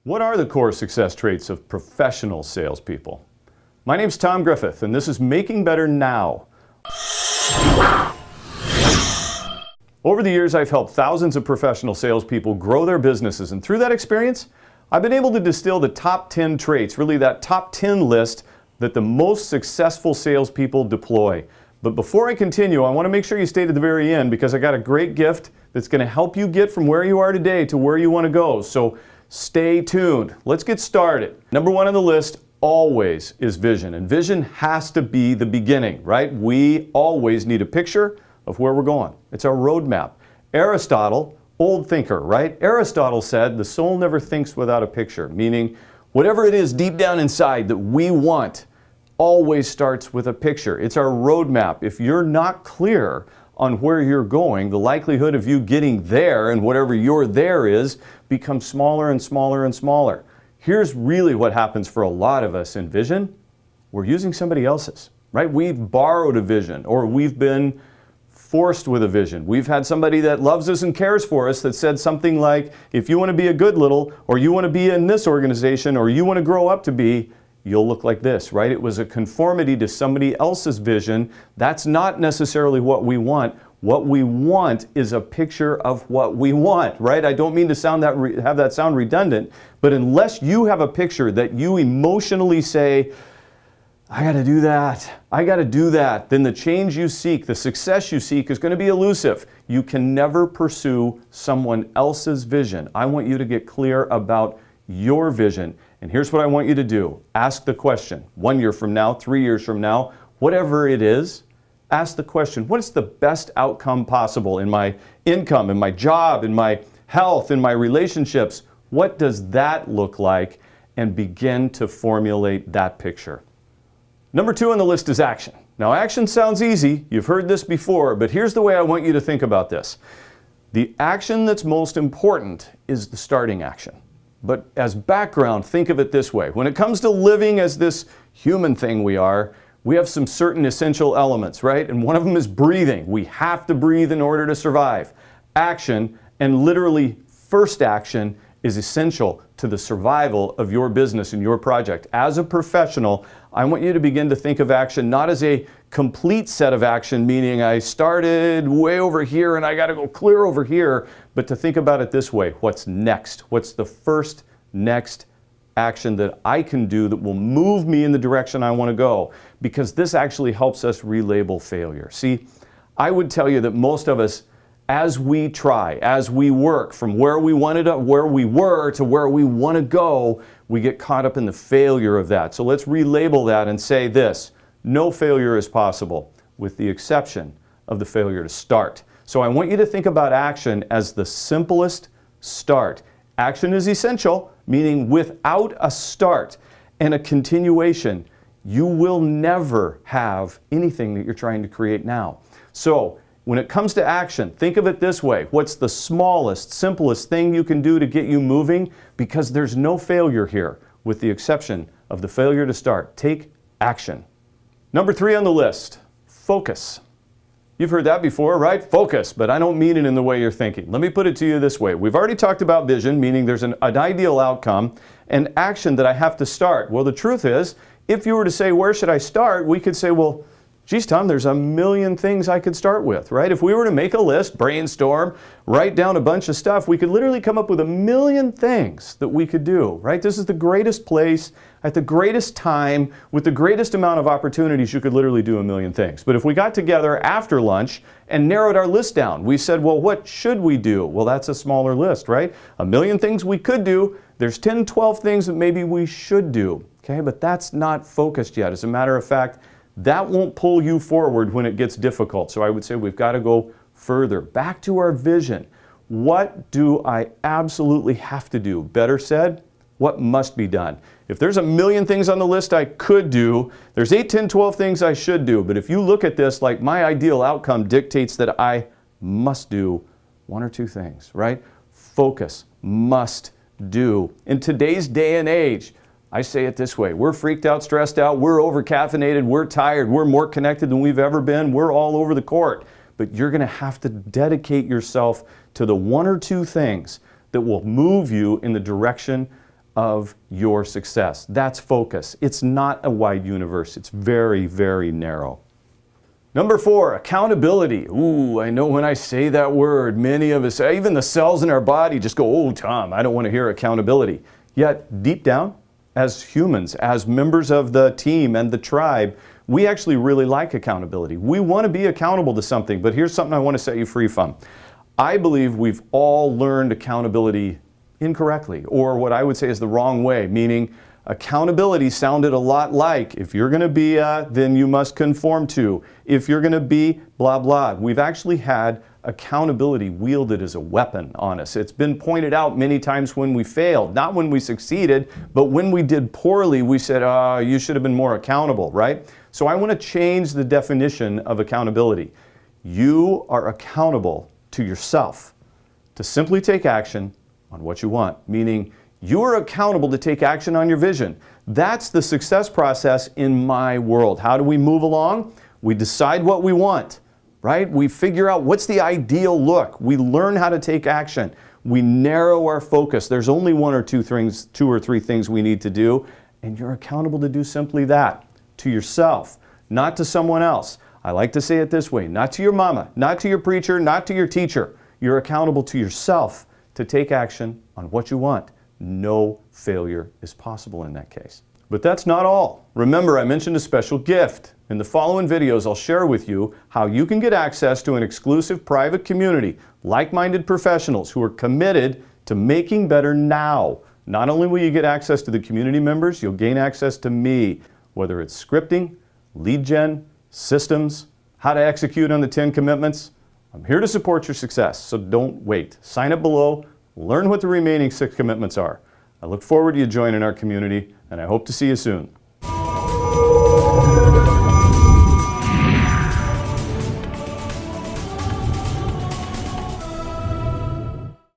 What are the core success traits of professional salespeople? My name's Tom Griffith, and this is Making Better Now. Over the years, I've helped thousands of professional salespeople grow their businesses, and through that experience, I've been able to distill the top 10 traits, really that top 10 list that the most successful salespeople deploy. But before I continue, I want to make sure you stay to the very end because I got a great gift that's going to help you get from where you are today to where you want to go. So stay tuned. Let's get started. Number one on the list always is vision, and vision has to be the beginning, right? We always need a picture of where we're going. It's our roadmap. Aristotle, old thinker, right? Aristotle said the soul never thinks without a picture, meaning whatever it is deep down inside that we want always starts with a picture. It's our roadmap. If you're not clear on where you're going, the likelihood of you getting there and whatever your there is becomes smaller and smaller and smaller. Here's really what happens for a lot of us in vision. We're using somebody else's, right? We've borrowed a vision, or we've been forced with a vision. We've had somebody that loves us and cares for us that said something like, if you want to be a good little, or you want to be in this organization, or you want to grow up to be, you'll look like this, right? It was a conformity to somebody else's vision. That's not necessarily what we want. What we want is a picture of what we want, right? I don't mean to have that sound redundant, but unless you have a picture that you emotionally say, I got to do that, then the change you seek, the success you seek is going to be elusive. You can never pursue someone else's vision. I want you to get clear about your vision. And here's what I want you to do. Ask the question, 1 year from now, 3 years from now, whatever it is, ask the question, what is the best outcome possible in my income, in my job, in my health, in my relationships? What does that look like? And begin to formulate that picture. Number 2 on the list is action. Now, action sounds easy. You've heard this before, but here's the way I want you to think about this. The action that's most important is the starting action. But as background, think of it this way. When it comes to living as this human thing we are, we have some certain essential elements, right? And one of them is breathing. We have to breathe in order to survive. Action, and literally first action, is essential to the survival of your business and your project. As a professional, I want you to begin to think of action not as a complete set of action, meaning I started way over here and I got to go clear over here, but to think about it this way. What's next? What's the first next action that I can do that will move me in the direction I want to go? Because this actually helps us relabel failure. See, I would tell you that most of us, as we try, as we work from where we wanted to, where we were to where we want to go, we get caught up in the failure of that. So let's relabel that and say this: no failure is possible, with the exception of the failure to start. So I want you to think about action as the simplest start. Action is essential, meaning without a start and a continuation, you will never have anything that you're trying to create now. So when it comes to action, think of it this way. What's the smallest, simplest thing you can do to get you moving? Because there's no failure here, with the exception of the failure to start. Take action. Number 3 on the list, focus. You've heard that before, right? Focus, but I don't mean it in the way you're thinking. Let me put it to you this way. We've already talked about vision, meaning there's an ideal outcome, and action that I have to start. Well, the truth is, if you were to say, where should I start? We could say, well, geez, Tom, there's a million things I could start with, right? If we were to make a list, brainstorm, write down a bunch of stuff, we could literally come up with a million things that we could do, right? This is the greatest place, at the greatest time, with the greatest amount of opportunities, you could literally do a million things. But if we got together after lunch and narrowed our list down, we said, well, what should we do? Well, that's a smaller list, right? A million things we could do. There's 10, 12 things that maybe we should do, okay? But that's not focused yet. As a matter of fact, that won't pull you forward when it gets difficult. So I would say we've got to go further. Back to our vision. What do I absolutely have to do? Better said, what must be done? If there's a million things on the list I could do, there's 8, 10, 12 things I should do. But if you look at this like my ideal outcome dictates that I must do 1 or 2 things, right? Focus, must do. In today's day and age, I say it this way, we're freaked out, stressed out, we're over-caffeinated, we're tired, we're more connected than we've ever been, we're all over the court. But you're going to have to dedicate yourself to the 1 or 2 things that will move you in the direction of your success. That's focus. It's not a wide universe. It's very, very narrow. Number 4, accountability. Ooh, I know when I say that word, many of us, even the cells in our body just go, oh, Tom, I don't want to hear accountability. Yet, deep down, as humans, as members of the team and the tribe, we actually really like accountability. We want to be accountable to something, but here's something I want to set you free from. I believe we've all learned accountability incorrectly, or what I would say is the wrong way, meaning accountability sounded a lot like, if you're going to be a, then you must conform to. If you're going to be blah, blah. We've actually had accountability wielded as a weapon on us. It's been pointed out many times when we failed, not when we succeeded, but when we did poorly, we said, you should have been more accountable, right? So I want to change the definition of accountability. You are accountable to yourself to simply take action on what you want, meaning you are accountable to take action on your vision. That's the success process in my world. How do we move along? We decide what we want, right? We figure out what's the ideal look. We learn how to take action. We narrow our focus. There's only one or two or three things we need to do, and you're accountable to do simply that, to yourself, not to someone else. I like to say it this way, not to your mama, not to your preacher, not to your teacher. You're accountable to yourself to take action on what you want. No failure is possible in that case. But that's not all. Remember, I mentioned a special gift. In the following videos, I'll share with you how you can get access to an exclusive private community, like-minded professionals who are committed to making better now. Not only will you get access to the community members, you'll gain access to me, whether it's scripting, lead gen, systems, how to execute on the 10 commitments. I'm here to support your success, so don't wait. Sign up below. Learn what the remaining 6 commitments are. I look forward to you joining our community, and I hope to see you soon.